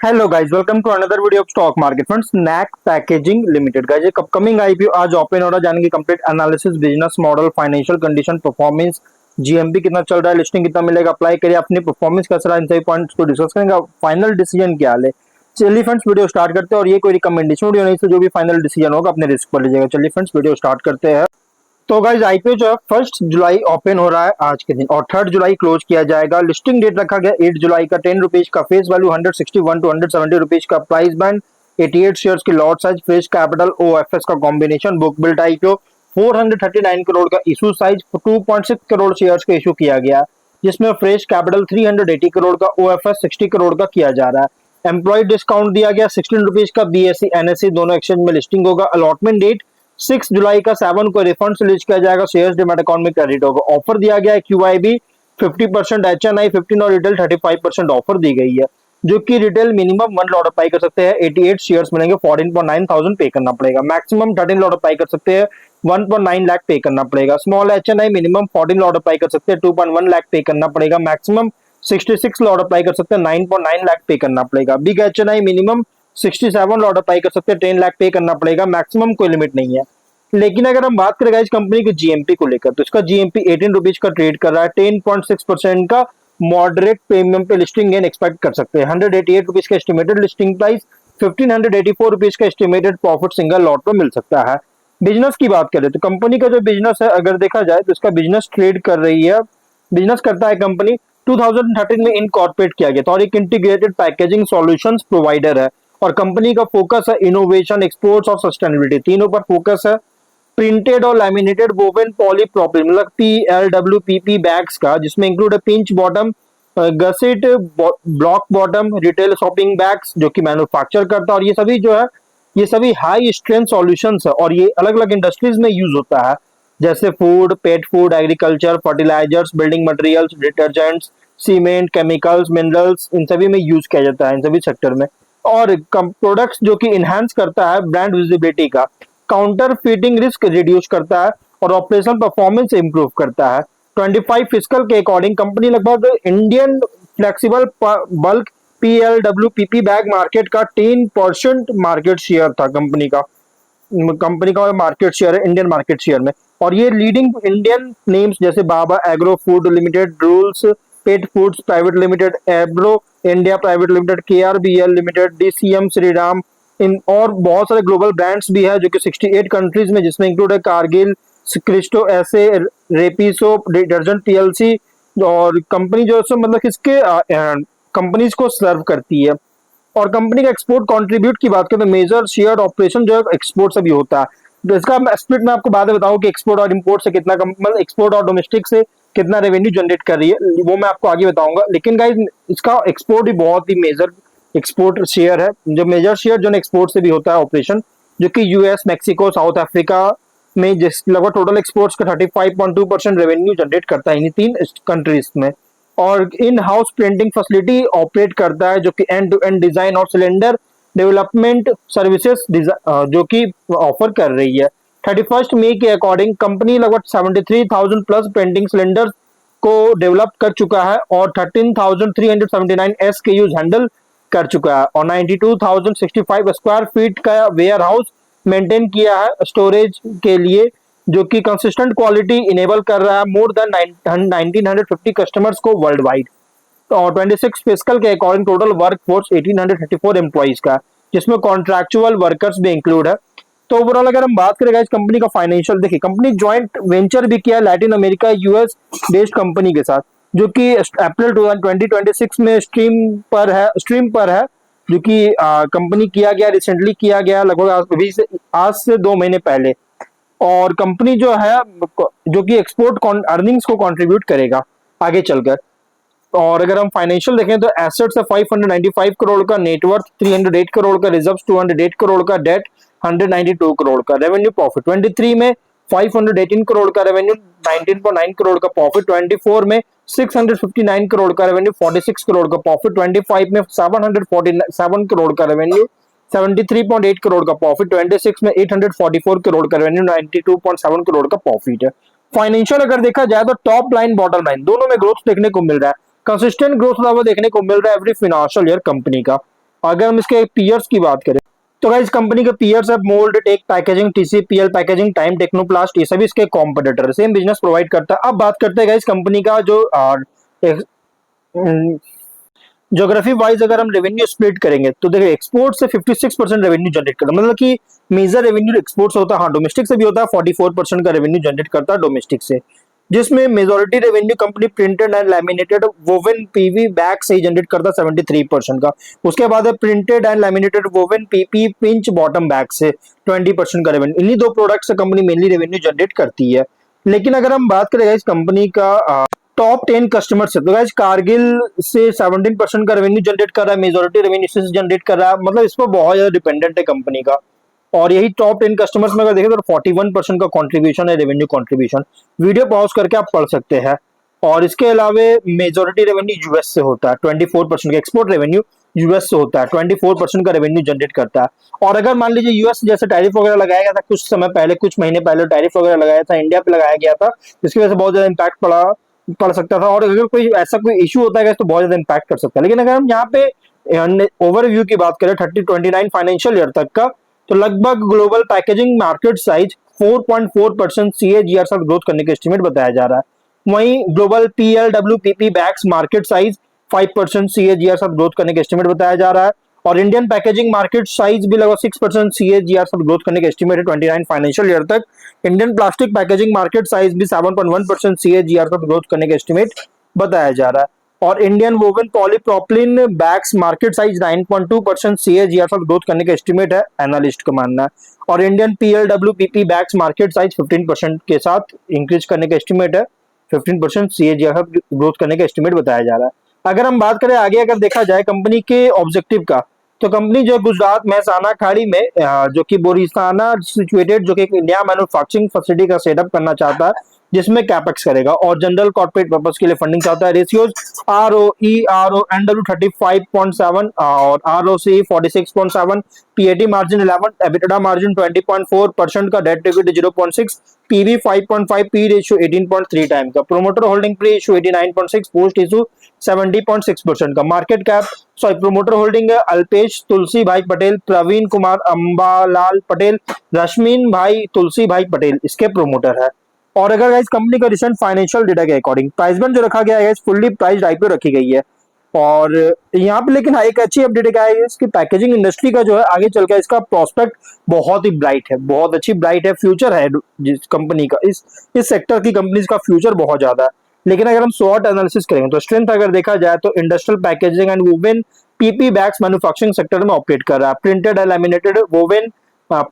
Hello guys, welcome to another video of stock market friends. Snack packaging limited guys, एक upcoming IPO आज open हो रहा है। जानेंगे complete analysis, business model, financial condition, performance, GMP कितना चल रहा है, लिस्टिंग कितना मिलेगा, अप्लाई करिए, अपनी परफॉर्मेंस कैसा रहा, इन सभी पॉइंट्स को डिस्कस करेंगे। फाइनल डिसीजन क्या है। चलिए फ्रेंड्स, वीडियो स्टार्ट करते हैं। और ये कोई रिकमेंडेशन वीडियो नहीं, तो जो भी फाइनल डिसीजन होगा अपने रिस्क पर लीजिएगा। चलिए फ्रेंड्स, वीडियो स्टार्ट करते हैं। तो गाइज आईपीओ जो है 1 जुलाई ओपन हो रहा है आज के दिन, और 3 जुलाई क्लोज किया जाएगा। लिस्टिंग डेट रखा गया 8 जुलाई का। 10 रुपीज का फेस वैल्यू, 161 टू 170 रुपीज का प्राइस बैंड, 88 शेयर्स की lot size, face capital OFS का कॉम्बिनेशन, बुक बिल्ट आईपीओ, 439 करोड़ का इशू साइज, 2.6 करोड़ शेयर्स का इशू किया गया, जिसमें फ्रेश कैपिटल 380 करोड़ का, ओएफएस 60 करोड़ का किया जा रहा है। एम्प्लॉय डिस्काउंट दिया गया 16 रुपीज का। बीएससी एनएससी दोनों एक्सचेंज में लिस्टिंग होगा। अलॉटमेंट डेट 6 जुलाई का 7 को रिफंड रिलीज किया जाएगा। शेयर्स डिमैट अकाउंट में क्रेडिट होगा। ऑफर दिया गया है क्यूआईबी 50%, एचएनआई 15 और रिटेल 35% ऑफर दी गई है, जो कि रिटेल मिनिमम 1 लॉट अप्लाई कर सकते हैं। 88 शेयर्स मिलेंगे, 14.9 थाउजेंड पे करना पड़ेगा। मैक्सिमम 13 लॉट अप्लाई कर सकते हैं, 1.9 लाख पे करना पड़ेगा। Small HNI minimum 14 lot apply कर सकते हैं, 2.1 लाख पे करना पड़ेगा। मैक्सिमम 66 लॉट अप्लाई कर सकते हैं, 9.9 लाख पे करना पड़ेगा। Big HNI minimum 67 lot apply कर सकते हैं, 10 लाख पे करना पड़ेगा। मैक्सिमम कोई लिमिट नहीं है। लेकिन अगर हम बात करें इस कंपनी के जीएमपी को लेकर, तो इसका जीएमपी 18 रुपीज का ट्रेड कर रहा है। 10.6% का मॉडरेट प्रीमियम पे लिस्टिंग गेन एक्सपेक्ट कर सकते हैं। 188 रुपीज का एस्टिमेटेड लिस्टिंग प्राइस, 1584 रुपीज का एस्टिमेटेड प्रॉफिट सिंगल लॉट पर मिल सकता है। बिजनेस की बात करें तो कंपनी का जो बिजनेस है, अगर देखा जाए तो इसका बिजनेस ट्रेड कर रही है, बिजनेस करता है कंपनी। 2013 में इनकॉर्पोरेट किया गया था, और एक इंटीग्रेटेड पैकेजिंग सॉल्यूशंस प्रोवाइडर है। और कंपनी का फोकस है इनोवेशन, एक्सपोर्ट्स और सस्टेनेबिलिटी, तीनों पर फोकस है। प्रिंटेड और लैमिनेटेड वोवेन पॉलीप्रोपिलीन मतलब पीएलडब्ल्यूपीपी बैग्स का, जिसमें इंक्लूड है pinch bottom, gusset, block bottom, retail shopping bags, जो कि मैन्युफैक्चर करता है। और ये सभी जो है, ये सभी हाई स्ट्रेंथ सॉल्यूशंस है, और ये अलग अलग इंडस्ट्रीज में यूज होता है, जैसे food, pet food, agriculture, fertilisers, building materials, detergents, cement, chemicals, minerals, इन सभी में यूज किया जाता है, इन सभी सेक्टर में। और प्रोडक्ट्स जो कि इनहेंस करता है ब्रांड विजिबिलिटी का, काउंटर फीटिंग रिस्क रिड्यूस करता है, और ऑपरेशन परफॉर्मेंस इंप्रूव करता है। 25 फिस्कल के अकॉर्डिंग कंपनी लगभग Indian flexible bulk PLWPP bag market का 10% मार्केट शेयर था कंपनी का मार्केट शेयर है इंडियन मार्केट शेयर में। और ये लीडिंग इंडियन नेम्स जैसे Baba agro food limited, rules pet foods private limited, Ebro India private limited, KRBL limited, DCM Shriram, इन और बहुत सारे ग्लोबल ब्रांड्स भी है, जो कि 68 कंट्रीज में, जिसमें इंक्लूड है कारगिल, क्रिस्टो ऐसे, रेपिसो डिटर्जेंट पीएलसी। और कंपनी जो है मतलब किसके कंपनीज को सर्व करती है। और कंपनी का एक्सपोर्ट कंट्रीब्यूट की बात करें तो मेजर शेयर ऑपरेशन जो है एक्सपोर्ट से भी होता है। तो इसका स्प्लिट मैं आपको बाद में बताऊं कि एक्सपोर्ट और इंपोर्ट से कितना मतलब एक्सपोर्ट और डोमेस्टिक से कितना रेवेन्यू जनरेट कर रही है, वो मैं आपको आगे बताऊंगा। लेकिन गाइस इसका एक्सपोर्ट भी बहुत ही मेजर एक्सपोर्ट शेयर है, जो मेजर शेयर जो एक्सपोर्ट से भी होता है ऑपरेशन, जो कि यूएस, मैक्सिको, साउथ अफ्रीका में जिस लगभग टोटल एक्सपोर्ट्स का 35.2% रेवेन्यू जनरेट करता है इन तीन कंट्रीज में। और in house printing facility operate करता है, जो कि एंड टू एंड डिजाइन और सिलेंडर डेवलपमेंट सर्विसेज जो कि ऑफर कर रही है। 31 मई के अकॉर्डिंग कंपनी लगभग 73,000 प्लस प्रिंटिंग सिलेंडर को डेवलप कर चुका है, और 13,379 SKUs हैंडल कर चुका है, और 92,065 स्क्वायर फीट का वेयर हाउस मेंटेन किया है स्टोरेज के लिए, जो कि कंसिस्टेंट क्वालिटी इनेबल कर रहा है मोर देन 1950 कस्टमर्स को वर्ल्ड वाइड। और 26 फिस्कल के according total work force 1834 employees का, जिसमें कॉन्ट्रैक्चुअल वर्कर्स भी इंक्लूड है। तो ओवरऑल अगर हम बात करें इस कंपनी का फाइनेंशियल, देखिए कंपनी ज्वाइंट वेंचर भी किया Latin America US based company के साथ, जो कि अप्रैल 2026 में स्ट्रीम पर है, जो कि कंपनी किया गया, रिसेंटली किया गया, लगभग आज से 2 महीने पहले। और कंपनी जो है, जो कि एक्सपोर्ट अर्निंग्स को कंट्रीब्यूट करेगा आगे चलकर। और अगर हम फाइनेंशियल देखें तो एसेट्स है 595 करोड़ का, नेटवर्थ 308 करोड़ का, रिजर्व्स 208 करोड़ का, डेट 192 करोड़ का, रेवेन्यू प्रॉफिट 23 में 518 करोड़ का रेवेन्यू, 19.9 करोड़ का प्रॉफिट, 24 में 659 करोड़ का रेवेन्यू, 46 करोड़ का प्रॉफिट, 25 में 747 करोड़ का रेवेन्यू, 73.8 करोड़ का प्रॉफिट, 26 में 844 करोड़ का रेवेन्यू, 92.7 करोड़ का प्रॉफिट है। फाइनेंशियल अगर देखा जाए तो टॉप लाइन बॉटम लाइन दोनों में ग्रोथ देखने को मिल रहा है, कंसिस्टेंट ग्रोथ लेवल देखने को मिल रहा है एवरी फाइनेंशियल ईयर कंपनी का। अगर हम इसके पीयर्स की बात करें तो गाइस कंपनी के पीयर्स है mold, tek packaging, TCPL packaging, time technoplast, ये सभी इसके कॉम्पिटिटर सेम बिजनेस प्रोवाइड करता है। अब बात करते हैं गाइस कंपनी का जो ज्योग्राफी वाइज अगर हम रेवेन्यू स्प्लिट करेंगे तो देखिए एक्सपोर्ट से 56% रेवेन्यू जनरेट करता है, मतलब कि मेजर रेवेन्यू एक्सपोर्ट से होता है। हाँ, डोमेस्टिक से भी होता है, 44% का रेवेन्यू जनरेट करता है डोमेस्टिक से, जिसमें majority revenue company printed and laminated woven PV bag से ही जनरेट करता है 73% का। उसके बाद है printed and laminated woven PP pinch bottom bag से 20% का रेवेन्यू। इन्हीं दो प्रोडक्ट से कंपनी मेनली रेवेन्यू जनरेट करती है। लेकिन अगर हम बात करें इस कंपनी का टॉप 10 कस्टमर से, तो गाइस कारगिल से 17% का रेवेन्यू जनरेट कर रहा है, मेजोरिटी रेवेन्यू से जनरेट कर रहा है, मतलब इस पर बहुत ज्यादा डिपेंडेंट है कंपनी का। और यही टॉप 10 कस्टमर्स में अगर देखें तो 41% का कंट्रीब्यूशन है, रेवेन्यू कंट्रीब्यूशन। वीडियो पॉज करके आप पढ़ सकते हैं। और इसके अलावा मेजोरिटी रेवेन्यू यूएस से होता है, 24% का एक्सपोर्ट रेवेन्यू यूएस से होता है, 24% का रेवेन्यू जनरेट करता है। और अगर मान लीजिए यूएस जैसे टैरिफ वगैरह लगाया गया था कुछ समय पहले, कुछ महीने पहले टैरिफ वगैरह लगाया था, इंडिया पे लगाया गया था, जिसकी वजह से बहुत ज्यादा इम्पैक्ट पड़ सकता था। और अगर कोई ऐसा कोई इशू होता है तो बहुत ज्यादा इम्पैक्ट कर सकता है। लेकिन अगर हम यहाँ पे ओवरव्यू की बात करें 30-29 फाइनेंशियल ईयर तक का, तो लगभग global packaging market size 4.4% CAGR साथ ग्रोथ करने का एस्टिमेट बताया जा रहा है। वहीं global PLWPP bags market size 5% CAGR साथ ग्रोथ करने का एस्टिमेट बताया जा रहा है। और इंडियन पैकेजिंग मार्केट साइज भी लगभग 6% सीएजीआर साथ ग्रोथ करने का एस्टिमेट है 29 फाइनेंशियल ईयर तक। Indian plastic packaging market size भी 7.1% सीएजीआर साथ ग्रोथ करने का एस्टिमेट बताया जा रहा है। और Indian woven polypropylene bags market size 9.2% CAGR साथ ग्रोथ करने का एस्टिमेट है, एनालिस्ट का मानना है। और इंडियन पीएलडब्ल्यूपीपी बैग्स मार्केट साइज 15% के साथ इंक्रीज करने का एस्टिमेट है, 15% सीएजीआर साथ ग्रोथ करने का एस्टिमेट बताया जा रहा है। अगर हम बात करें आगे अगर देखा जाए कंपनी के ऑब्जेक्टिव का, तो कंपनी जो गुजरात महसाना खाड़ी में जो कि बोरिस्ताना सिचुएटेड जो कि एक इंडिया मैन्युफैक्चरिंग फैसिलिटी का सेटअप करना चाहता है, जिसमें कैपेक्स करेगा और जनरल कॉर्पोरेट पर्पस के लिए फंडिंग चाहता है। रेशियोज आरओ एनडब्ल्यू 35.7 और ROC 46.7, PAT margin 11, EBITDA margin 20.4% का, debt equity 0.6, PV 5.5, P ratio 18.3 time का, promoter holding pre issue 89.6, post issue 70.6% का, मार्केट कैप प्रोमोटर होल्डिंग है अल्पेश तुलसी भाई पटेल, प्रवीण कुमार अंबालाल पटेल, रश्मिन भाई तुलसी भाई पटेल इसके प्रोमोटर है। और अगर इस कंपनी का रिसेंट फाइनेंशियल डेटा के अकॉर्डिंग प्राइस बैंड जो रखा गया है फुल्ली प्राइस्ड आईपीओ रखी गई है। और यहाँ पे लेकिन एक अच्छी अपडेट क्या है इसकी पैकेजिंग इंडस्ट्री का जो है आगे चल के इसका प्रोस्पेक्ट बहुत ही ब्राइट है, बहुत अच्छी ब्राइट है, फ्यूचर है जिस कंपनी का, इस सेक्टर की कंपनीज का फ्यूचर बहुत ज्यादा है। लेकिन अगर हम शॉर्ट एनालिसिस करेंगे तो स्ट्रेंथ अगर देखा जाए तो industrial packaging and woven PP bags manufacturing sector में ऑपरेट कर रहा है। Printed and laminated woven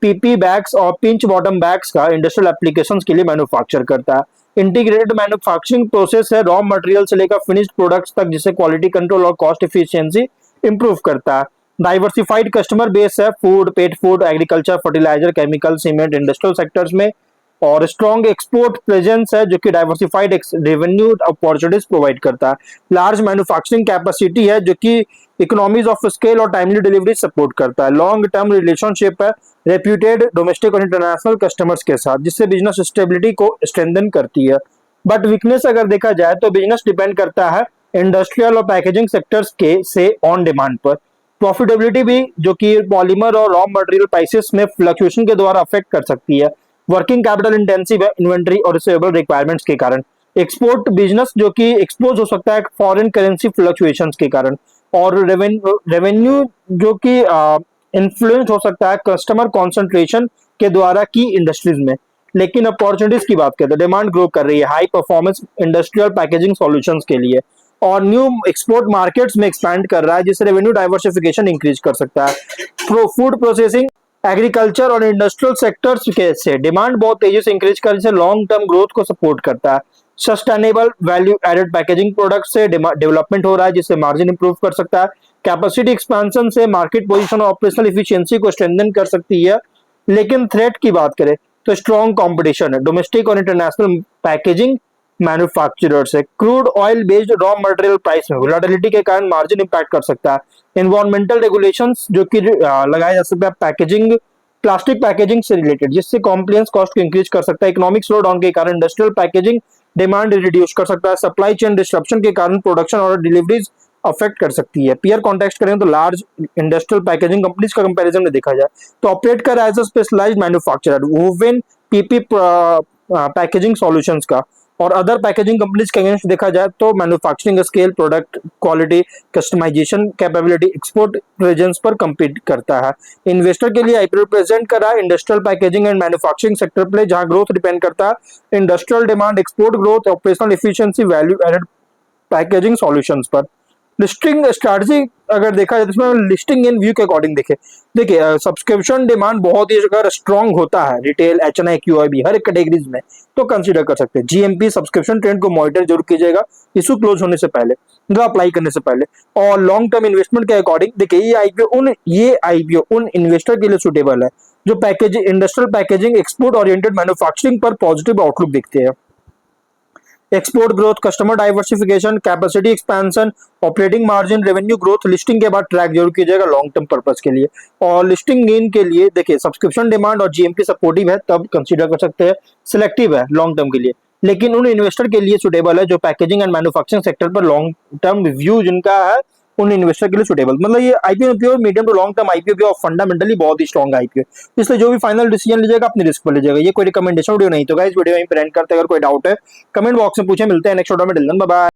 PP bags और पिंच बॉटम बैग्स का इंडस्ट्रियल एप्लीकेशंस के लिए मैन्युफैक्चर करता है। इंटीग्रेटेड मैन्युफैक्चरिंग प्रोसेस है रॉ मटेरियल से लेकर फिनिश्ड प्रोडक्ट्स तक, जिससे क्वालिटी कंट्रोल और कॉस्ट एफिशिएंसी इंप्रूव करता है। डाइवर्सिफाइड कस्टमर बेस है food, pet food, agriculture, fertiliser, chemical, cement, industrial sectors में। और स्ट्रॉन्ग एक्सपोर्ट प्रेजेंस है जो कि डाइवर्सिफाइड रेवेन्यू अपॉर्चुनिटीज प्रोवाइड करता है। लार्ज मैन्युफैक्चरिंग कैपेसिटी है जो कि इकोनॉमीज ऑफ स्केल और टाइमली डिलीवरी सपोर्ट करता है। लॉन्ग टर्म रिलेशनशिप है रेप्यूटेड डोमेस्टिक और इंटरनेशनल कस्टमर्स के साथ, जिससे बिजनेस स्टेबिलिटी को स्ट्रेंथन करती है। बट वीकनेस अगर देखा जाए तो बिजनेस डिपेंड करता है इंडस्ट्रियल और पैकेजिंग सेक्टर्स के से ऑन डिमांड पर। प्रॉफिटेबिलिटी भी जो कि पॉलीमर और रॉ मटेरियल प्राइसेस में फ्लक्चुएशन के द्वारा अफेक्ट कर सकती है। वर्किंग कैपिटल इंटेंसिव है इन्वेंट्री और रिसीवेबल रिक्वायरमेंट्स के कारण। एक्सपोर्ट बिजनेस जो कि एक्सपोज हो सकता है फॉरेन करेंसी फ्लक्चुएशंस के कारण। और रेवेन्यू जो कि इन्फ्लुएंस हो सकता है कस्टमर कॉन्सेंट्रेशन के द्वारा की इंडस्ट्रीज में। लेकिन अपॉर्चुनिटीज की बात करें तो डिमांड ग्रो कर रही है high performance industrial packaging solutions के लिए, और न्यू एक्सपोर्ट मार्केट्स में एक्सपैंड कर रहा है, जिससे रेवेन्यू डाइवर्सिफिकेशन इंक्रीज कर सकता है। फूड प्रोसेसिंग, एग्रीकल्चर और इंडस्ट्रियल सेक्टर्स के से डिमांड बहुत तेजी से इंक्रीज कर जिससे लॉन्ग टर्म ग्रोथ को सपोर्ट करता है। Sustainable value added packaging product से डेवलपमेंट हो रहा है, जिससे मार्जिन इंप्रूव कर सकता है। कैपेसिटी एक्सपेंशन से मार्केट पोजीशन और ऑपरेशनल एफिशिएंसी को स्ट्रेंथन कर सकती है। लेकिन थ्रेट की बात करें तो स्ट्रॉन्ग कंपटीशन है डोमेस्टिक और इंटरनेशनल पैकेजिंग मैन्युफैक्चरर से। Crude oil based raw material price में वोलेटिलिटी के कारण मार्जिन इंपैक्ट कर सकता है। एनवायरमेंटल रेगुलेशंस जो कि लगाए जा सकते हैं पैकेजिंग प्लास्टिक पैकेजिंग से रिलेटेड, जिससे कॉम्प्लायंस कॉस्ट को इंक्रीज कर सकता है। इकोनॉमिक स्लो डाउन के कारण इंडस्ट्रियल पैकेजिंग डिमांड रिड्यूस कर सकता है। सप्लाई चेन डिस्ट्रप्शन के कारण प्रोडक्शन और डिलीवरीज अफेक्ट कर सकती है। पीयर कॉन्टेक्स्ट करें तो लार्ज इंडस्ट्रियल पैकेजिंग कंपनीज का कंपैरिजन में देखा जाए तो ऑपरेट कर as a specialised manufacturer woven PP packaging solutions का, और अदर पैकेजिंग कंपनीज के अगेंस्ट देखा जाए तो manufacturing scale, product quality, customisation capability, export presence पर compete करता है। इन्वेस्टर के लिए आईपीओ रिप्रेजेंट कर रहा है industrial packaging and manufacturing sector पे, जहां ग्रोथ डिपेंड करता है industrial demand, export growth, operational efficiency, value added packaging solutions पर। लिस्टिंग स्ट्रैटेजी अगर देखा जाए तो इसमें लिस्टिंग इन व्यू के अकॉर्डिंग देखिए सब्सक्रिप्शन डिमांड बहुत ही अगर स्ट्रांग होता है रिटेल, एचएनआई, क्यूआईबी हर एक कैटेगरीज में, तो कंसीडर कर सकते हैं। जीएमपी सब्सक्रिप्शन ट्रेंड को मॉनिटर जरूर कीजिएगा इशू क्लोज होने से पहले, मतलब अप्लाई करने से पहले। और लॉन्ग टर्म इन्वेस्टमेंट के अकॉर्डिंग देखिए ये आईपीओ उन इन्वेस्टर के लिए सुटेबल है जो packaging, industrial packaging, export oriented manufacturing पर पॉजिटिव आउटलुक देखते हैं। Export growth, customer diversification, capacity expansion, operating margin, revenue growth listing के बाद ट्रैक जरूर कीजिएगा लॉन्ग टर्म पर्पस के लिए। और लिस्टिंग गेन के लिए देखिए सब्सक्रिप्शन डिमांड और जीएमपी सपोर्टिव है तब कंसीडर कर सकते हैं, सिलेक्टिव है लॉन्ग टर्म के लिए, लेकिन उन इन्वेस्टर के लिए सुटेबल है जो पैकेजिंग एंड मैन्युफैक्चरिंग सेक्टर पर लॉन्ग टर्म व्यू जिनका है, उन इन्वेस्टर के लिए सुटेबल। मतलब ये IPO pure medium to long term IPO और फंडामेंटली बहुत ही स्ट्रॉन्ग आईपीओ, इसलिए जो भी फाइनल डिसीजन लीजिएगा अपनी रिस्क पर लीजिएगा। ये कोई रिकमेंडेशन वीडियो नहीं, तो गाइस वीडियो यहीं पे एंड करते हैं। अगर कोई डाउट है कमेंट बॉक्स में पूछे, मिलते हैं नेक्स्ट वीडियो में। Bye bye.